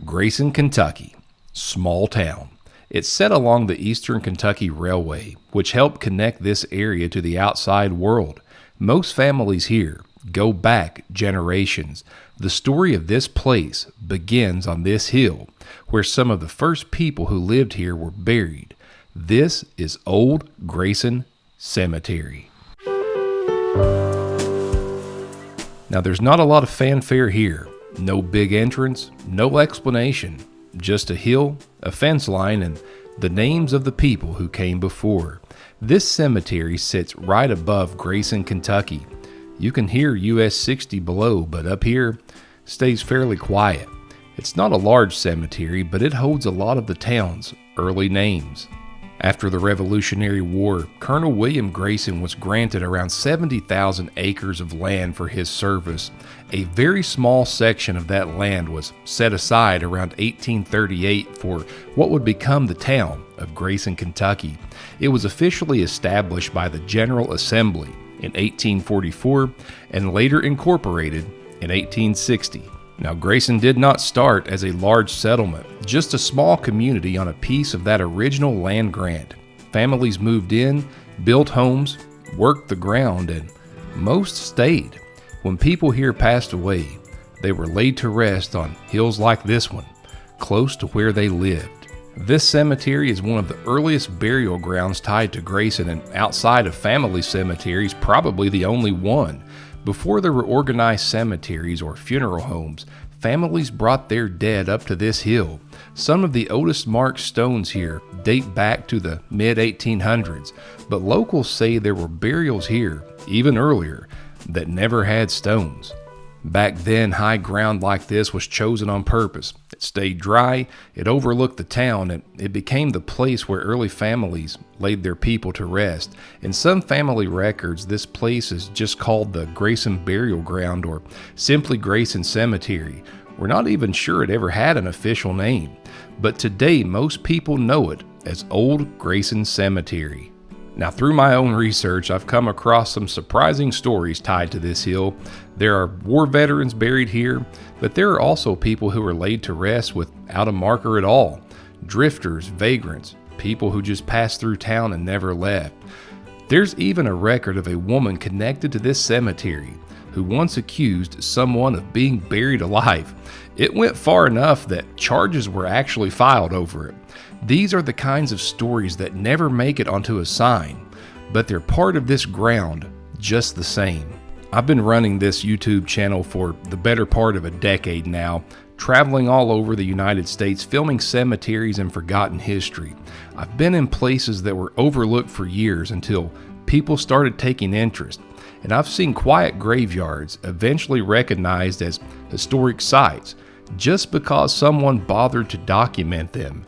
Grayson, Kentucky. Small town. It's set along the Eastern Kentucky Railway, which helped connect this area to the outside world. Most families here go back generations. The story of this place begins on this hill, where some of the first people who lived here were buried. This is Old Grayson Cemetery. Now, there's not a lot of fanfare here. No big entrance, no explanation. Just a hill, a fence line, and the names of the people who came before. This cemetery sits right above Grayson, Kentucky. You can hear US 60 below, but up here stays fairly quiet. It's not a large cemetery, but it holds a lot of the town's early names. After the Revolutionary War, Colonel William Grayson was granted around 70,000 acres of land for his service. A very small section of that land was set aside around 1838 for what would become the town of Grayson, Kentucky. It was officially established by the General Assembly in 1844 and later incorporated in 1860. Now, Grayson did not start as a large settlement, just a small community on a piece of that original land grant. Families moved in, built homes, worked the ground, and most stayed. When people here passed away, they were laid to rest on hills like this one, close to where they lived. This cemetery is one of the earliest burial grounds tied to Grayson, and outside of family cemeteries, probably the only one. Before there were organized cemeteries or funeral homes, families brought their dead up to this hill. Some of the oldest marked stones here date back to the mid-1800s, but locals say there were burials here, even earlier, that never had stones. Back then, high ground like this was chosen on purpose. It stayed dry, it overlooked the town, and it became the place where early families laid their people to rest. In some family records, this place is just called the Grayson Burial Ground or simply Grayson Cemetery. We're not even sure it ever had an official name, but today most people know it as Old Grayson Cemetery. Now, through my own research, I've come across some surprising stories tied to this hill. There are war veterans buried here, but there are also people who are laid to rest without a marker at all. Drifters, vagrants, people who just passed through town and never left. There's even a record of a woman connected to this cemetery who once accused someone of being buried alive. It went far enough that charges were actually filed over it. These are the kinds of stories that never make it onto a sign, but they're part of this ground just the same. I've been running this YouTube channel for the better part of a decade now, traveling all over the United States, filming cemeteries and forgotten history. I've been in places that were overlooked for years until people started taking interest, and I've seen quiet graveyards eventually recognized as historic sites just because someone bothered to document them.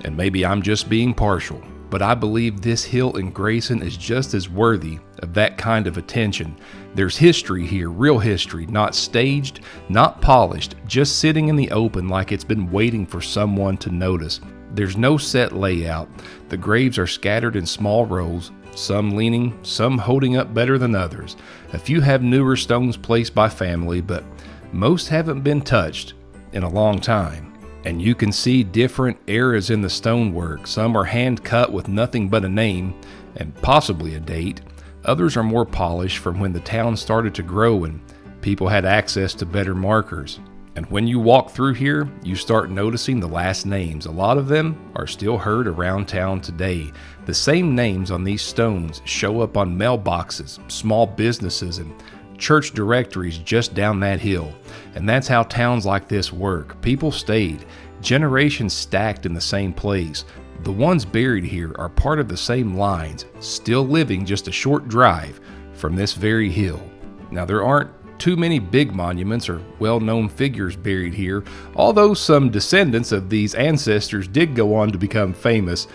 And maybe I'm just being partial, but I believe this hill in Grayson is just as worthy of that kind of attention. There's history here, real history, not staged, not polished, just sitting in the open like it's been waiting for someone to notice. There's no set layout. The graves are scattered in small rows, some leaning, some holding up better than others. A few have newer stones placed by family, but most haven't been touched in a long time. And you can see different eras in the stonework. Some are hand cut with nothing but a name and possibly a date. Others are more polished from when the town started to grow and people had access to better markers. And when you walk through here, you start noticing the last names. A lot of them are still heard around town today. The same names on these stones show up on mailboxes, small businesses, and church directories just down that hill. And that's how towns like this work. People stayed, generations stacked in the same place. The ones buried here are part of the same lines, still living just a short drive from this very hill. Now, there aren't too many big monuments or well-known figures buried here, although some descendants of these ancestors did go on to become famous.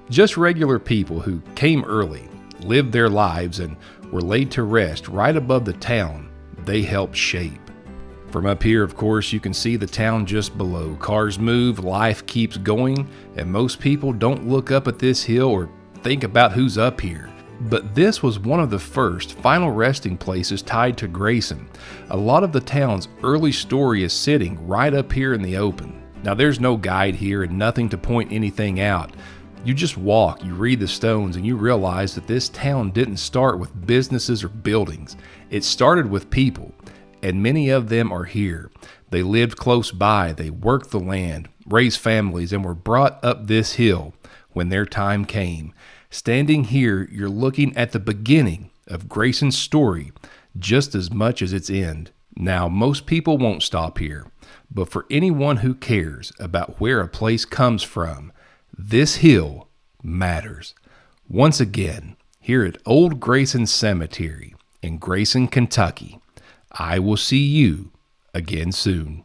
Just regular people who came early, lived their lives, and were laid to rest right above the town they helped shape. From up here, of course, you can see the town just below. Cars move, life keeps going, and most people don't look up at this hill or think about who's up here. But this was one of the first final resting places tied to Grayson. A lot of the town's early story is sitting right up here in the open. Now, there's no guide here and nothing to point anything out. You just walk, you read the stones, and you realize that this town didn't start with businesses or buildings. It started with people, and many of them are here. They lived close by, they worked the land, raised families, and were brought up this hill when their time came. Standing here, you're looking at the beginning of Grayson's story just as much as its end. Now, most people won't stop here, but for anyone who cares about where a place comes from, this hill matters. Once again, here at Old Grayson Cemetery in Grayson, Kentucky, I will see you again soon.